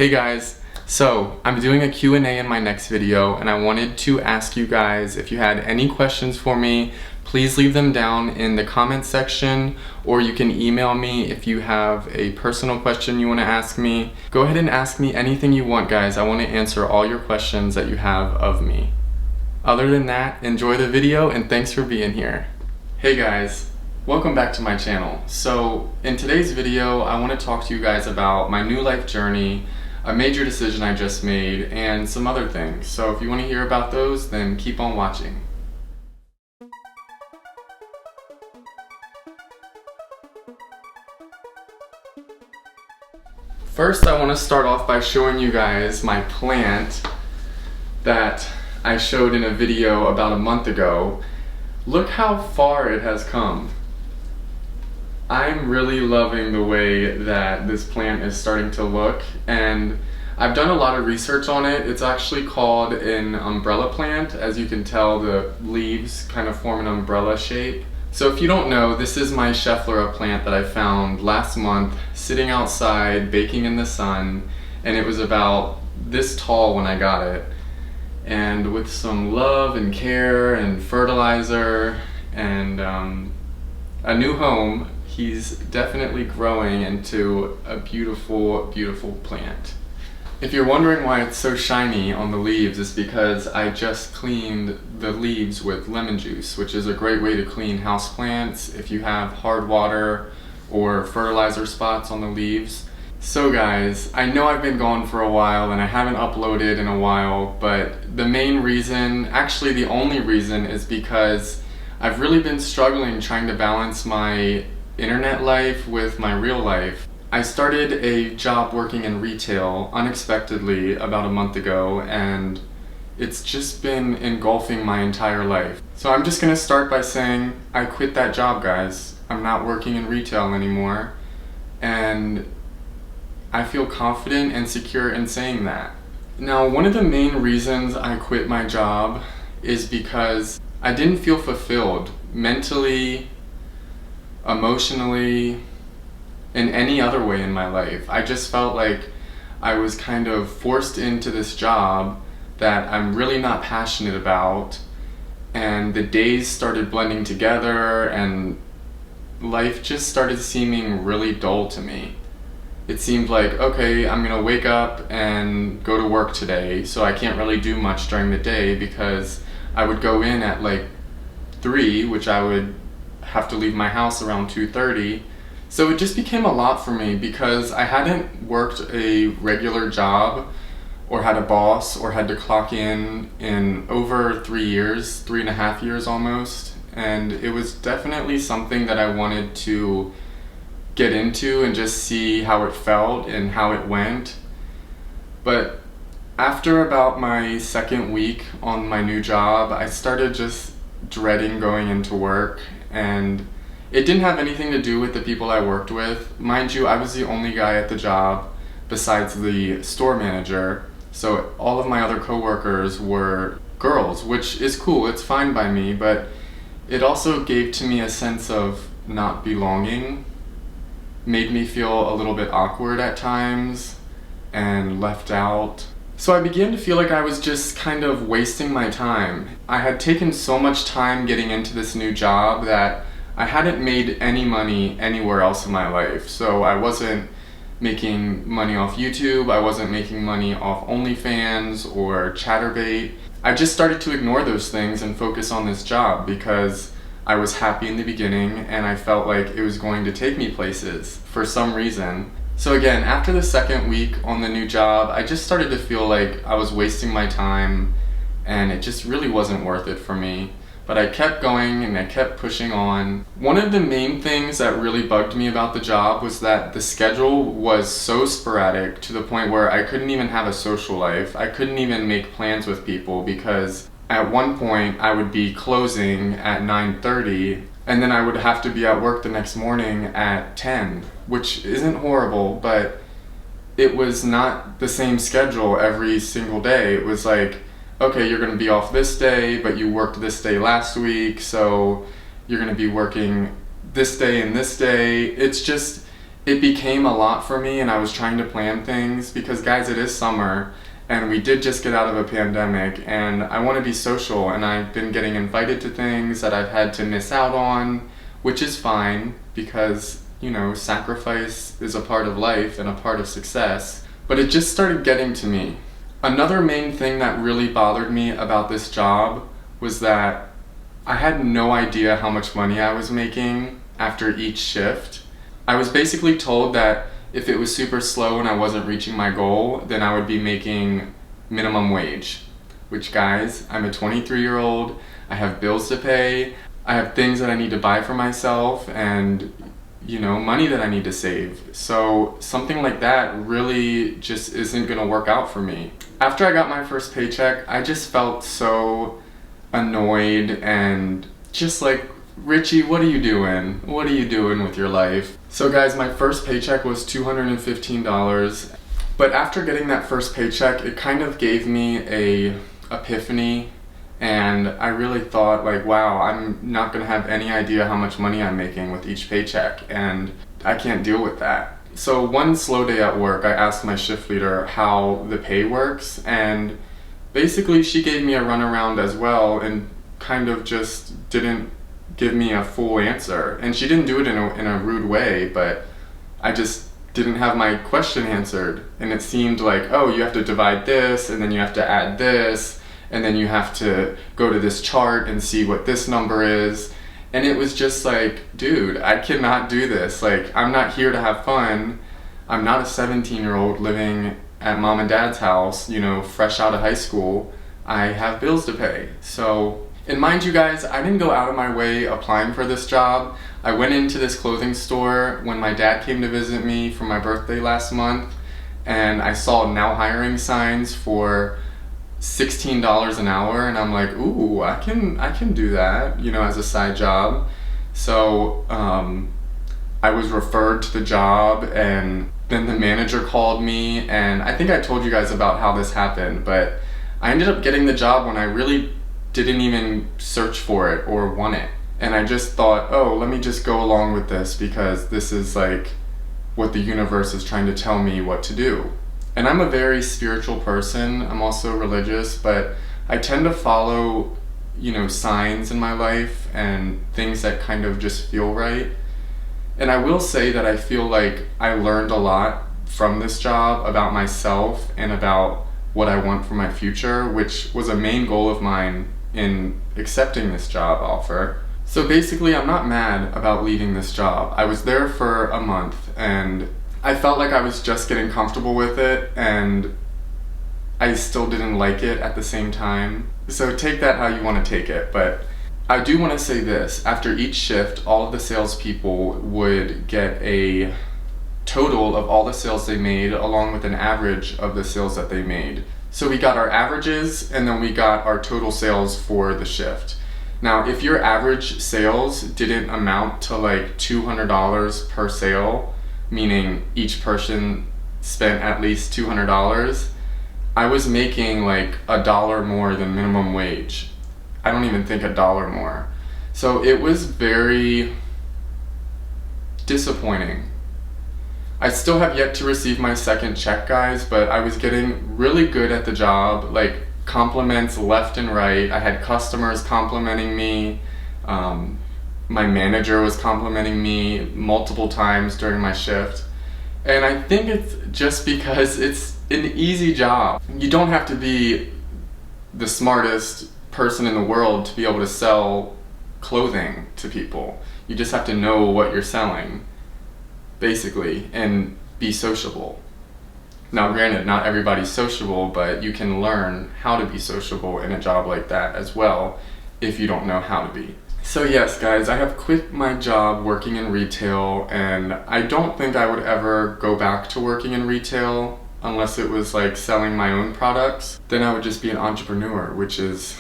Hey guys, so I'm doing a Q&A in my next video and I wanted to ask you guys if you had any questions for me, please leave them down in the comment section, or you can email me if you have a personal question you want to ask me. Go ahead and ask me anything you want, guys. I want to answer all your questions that you have of me. Other than that, enjoy the video and thanks for being here. Hey guys, welcome back to my channel. So in today's video, I want to talk to you guys about my new life journey, a major decision I just made, and some other things. So if you want to hear about those, then keep on watching. First, I want to start off by showing you guys my plant that I showed in a video about a month ago. Look how far it has come. I'm really loving the way that this plant is starting to look, and I've done a lot of research on it. It's actually called an umbrella plant. As you can tell, the leaves kind of form an umbrella shape. So if you don't know, this is my Schefflera plant that I found last month sitting outside baking in the sun, and it was about this tall when I got it. And with some love and care and fertilizer and a new home, he's definitely growing into a beautiful, beautiful plant. If you're wondering why it's so shiny on the leaves, it's because I just cleaned the leaves with lemon juice, which is a great way to clean houseplants if you have hard water or fertilizer spots on the leaves. So guys, I know I've been gone for a while and I haven't uploaded in a while, but the main reason, actually the only reason, is because I've really been struggling trying to balance my internet life with my real life. I started a job working in retail unexpectedly about a month ago, and it's just been engulfing my entire life. So I'm just gonna start by saying I quit that job, guys. I'm not working in retail anymore, and I feel confident and secure in saying that. Now, one of the main reasons I quit my job is because I didn't feel fulfilled mentally, emotionally, in any other way in my life. I just felt like I was kind of forced into this job that I'm really not passionate about, and the days started blending together and life just started seeming really dull to me. It seemed like, okay, I'm gonna wake up and go to work today, so I can't really do much during the day because I would go in at like 3, which I would have to leave my house around 2:30. So it just became a lot for me because I hadn't worked a regular job or had a boss or had to clock in over 3 years, 3.5 years almost. And it was definitely something that I wanted to get into and just see how it felt and how it went. But after about my second week on my new job, I started just dreading going into work, and it didn't have anything to do with the people I worked with. Mind you, I was the only guy at the job besides the store manager, so all of my other coworkers were girls, which is cool, it's fine by me, but it also gave to me a sense of not belonging, made me feel a little bit awkward at times and left out. So I began to feel like I was just kind of wasting my time. I had taken so much time getting into this new job that I hadn't made any money anywhere else in my life. So I wasn't making money off YouTube, I wasn't making money off OnlyFans or Chatterbait. I just started to ignore those things and focus on this job because I was happy in the beginning and I felt like it was going to take me places for some reason. So again, after the second week on the new job, I just started to feel like I was wasting my time and it just really wasn't worth it for me. But I kept going and I kept pushing on. One of the main things that really bugged me about the job was that the schedule was so sporadic to the point where I couldn't even have a social life. I couldn't even make plans with people because at one point I would be closing at 9:30 and then I would have to be at work the next morning at 10, which isn't horrible, but it was not the same schedule every single day. It was like, okay, you're gonna be off this day, but you worked this day last week, so you're gonna be working this day and this day. it became a lot for me, and I was trying to plan things because, guys, it is summer and we did just get out of a pandemic, and I want to be social, and I've been getting invited to things that I've had to miss out on, which is fine because, sacrifice is a part of life and a part of success. But it just started getting to me. Another main thing that really bothered me about this job was that I had no idea how much money I was making after each shift. I was basically told that if it was super slow and I wasn't reaching my goal, then I would be making minimum wage. Which, guys, I'm a 23-year-old, I have bills to pay, I have things that I need to buy for myself, and money that I need to save. So something like that really just isn't gonna work out for me. After I got my first paycheck, I just felt so annoyed and just like, Richie, what are you doing? What are you doing with your life? So guys, my first paycheck was $215. But after getting that first paycheck, it kind of gave me a epiphany, and I really thought, like, wow, I'm not gonna have any idea how much money I'm making with each paycheck, and I can't deal with that. So one slow day at work, I asked my shift leader how the pay works, and basically she gave me a runaround as well and kind of just didn't give me a full answer. And she didn't do it in a rude way, but I just didn't have my question answered. And it seemed like, oh, you have to divide this, and then you have to add this, and then you have to go to this chart and see what this number is. And it was just like, dude, I cannot do this. Like, I'm not here to have fun. I'm not a 17-year-old living at mom and dad's house, fresh out of high school. I have bills to pay. So, and mind you guys, I didn't go out of my way applying for this job. I went into this clothing store when my dad came to visit me for my birthday last month, and I saw now hiring signs for $16 an hour, and I'm like, ooh, I can do that, as a side job. So I was referred to the job, and then the manager called me, and I think I told you guys about how this happened, but I ended up getting the job when I really didn't even search for it or want it. And I just thought, oh, let me just go along with this because this is like what the universe is trying to tell me what to do. And I'm a very spiritual person. I'm also religious, but I tend to follow, signs in my life and things that kind of just feel right. And I will say that I feel like I learned a lot from this job about myself and about what I want for my future, which was a main goal of mine in accepting this job offer. So basically, I'm not mad about leaving this job. I was there for a month, and I felt like I was just getting comfortable with it, and I still didn't like it at the same time. So take that how you want to take it, but I do want to say this. After each shift, all of the salespeople would get a total of all the sales they made along with an average of the sales that they made. So we got our averages, and then we got our total sales for the shift. Now, if your average sales didn't amount to like $200 per sale, meaning each person spent at least $200, I was making like $1 more than minimum wage. I don't even think $1 more. So it was very disappointing. I still have yet to receive my second check, guys, but I was getting really good at the job, like compliments left and right. I had customers complimenting me. My manager was complimenting me multiple times during my shift. And I think it's just because it's an easy job. You don't have to be the smartest person in the world to be able to sell clothing to people. You just have to know what you're selling, basically, and be sociable. Now, granted, not everybody's sociable, but you can learn how to be sociable in a job like that as well if you don't know how to be. So yes, guys, I have quit my job working in retail, and I don't think I would ever go back to working in retail unless it was like selling my own products. Then I would just be an entrepreneur, which is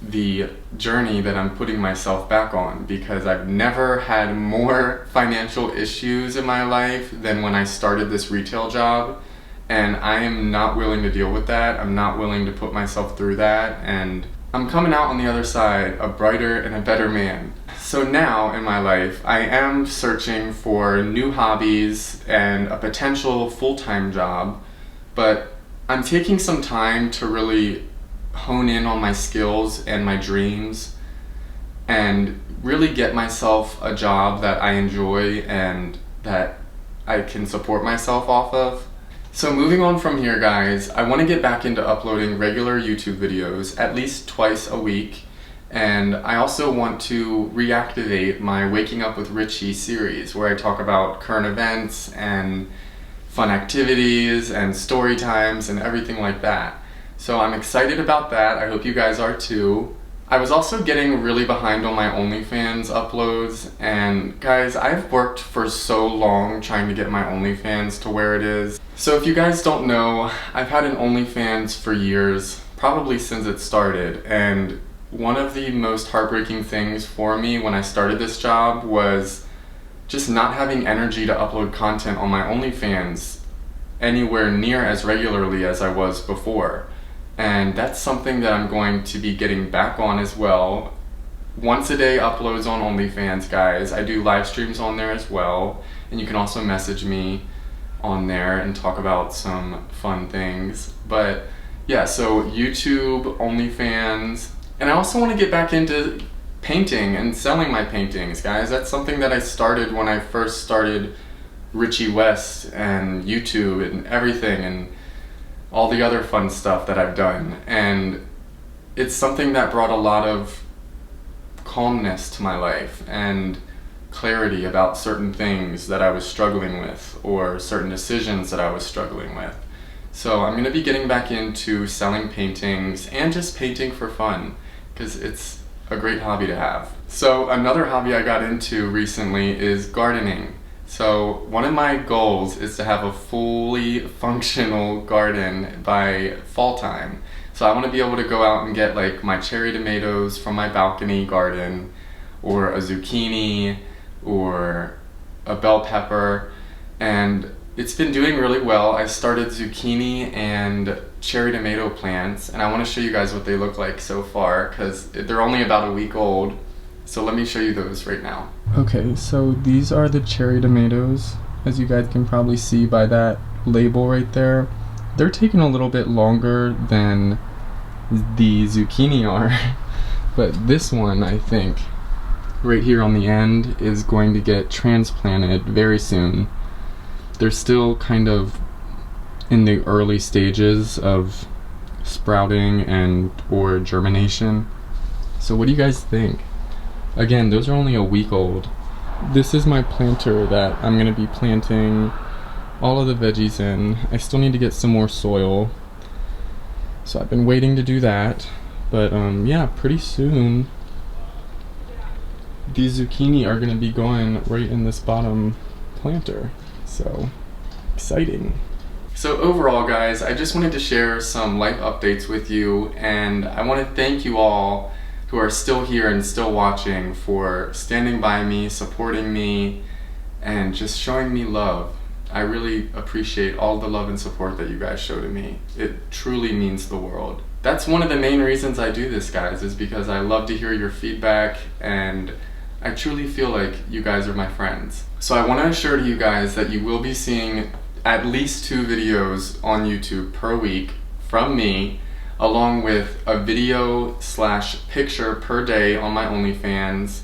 the journey that I'm putting myself back on, because I've never had more financial issues in my life than when I started this retail job, and I am not willing to deal with that. I'm not willing to put myself through that, and I'm coming out on the other side a brighter and a better man. So now in my life, I am searching for new hobbies and a potential full-time job, but I'm taking some time to really hone in on my skills and my dreams and really get myself a job that I enjoy and that I can support myself off of. So moving on from here, guys, I want to get back into uploading regular YouTube videos at least twice a week, and I also want to reactivate my Waking Up with Richie series where I talk about current events and fun activities and story times and everything like that. So I'm excited about that. I hope you guys are too. I was also getting really behind on my OnlyFans uploads, and guys, I've worked for so long trying to get my OnlyFans to where it is. So if you guys don't know, I've had an OnlyFans for years, probably since it started, and one of the most heartbreaking things for me when I started this job was just not having energy to upload content on my OnlyFans anywhere near as regularly as I was before. And that's something that I'm going to be getting back on as well. Once a day uploads on OnlyFans, guys. I do live streams on there as well, and you can also message me on there and talk about some fun things. But yeah, so YouTube, OnlyFans, and I also want to get back into painting and selling my paintings, guys. That's something that I started when I first started Richie West and YouTube and everything, and all the other fun stuff that I've done, and it's something that brought a lot of calmness to my life and clarity about certain things that I was struggling with or certain decisions that I was struggling with. So I'm going to be getting back into selling paintings and just painting for fun because it's a great hobby to have. So another hobby I got into recently is gardening. So one of my goals is to have a fully functional garden by fall time. So I want to be able to go out and get like my cherry tomatoes from my balcony garden, or a zucchini, or a bell pepper, and it's been doing really well. I started zucchini and cherry tomato plants, and I want to show you guys what they look like so far because they're only about a week old. So let me show you those right now. Okay, so these are the cherry tomatoes, as you guys can probably see by that label right there. They're taking a little bit longer than the zucchini are, but this one, I think, right here on the end, is going to get transplanted very soon. They're still kind of in the early stages of sprouting and or germination. So what do you guys think? Again, those are only a week old. This is my planter that I'm going to be planting all of the veggies in. I still need to get some more soil, so I've been waiting to do that. But yeah, pretty soon these zucchini are going to be going right in this bottom planter. So exciting. So overall, guys, I just wanted to share some life updates with you, and I want to thank you all who are still here and still watching for standing by me, supporting me, and just showing me love. I really appreciate all the love and support that you guys show to me. It truly means the world. That's one of the main reasons I do this, guys, is because I love to hear your feedback, and I truly feel like you guys are my friends. So I want to assure you guys that you will be seeing at least 2 videos on YouTube per week from me, along with a video/picture per day on my OnlyFans,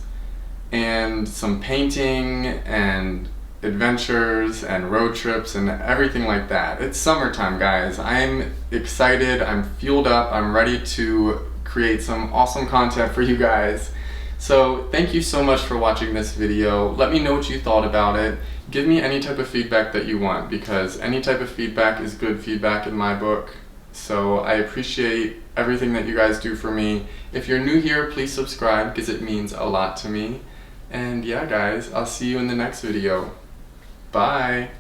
and some painting and adventures and road trips and everything like that. It's summertime, guys. I'm excited, I'm fueled up, I'm ready to create some awesome content for you guys. So thank you so much for watching this video. Let me know what you thought about it. Give me any type of feedback that you want, because any type of feedback is good feedback in my book. So I appreciate everything that you guys do for me. If you're new here, please subscribe because it means a lot to me. And yeah, guys, I'll see you in the next video. Bye.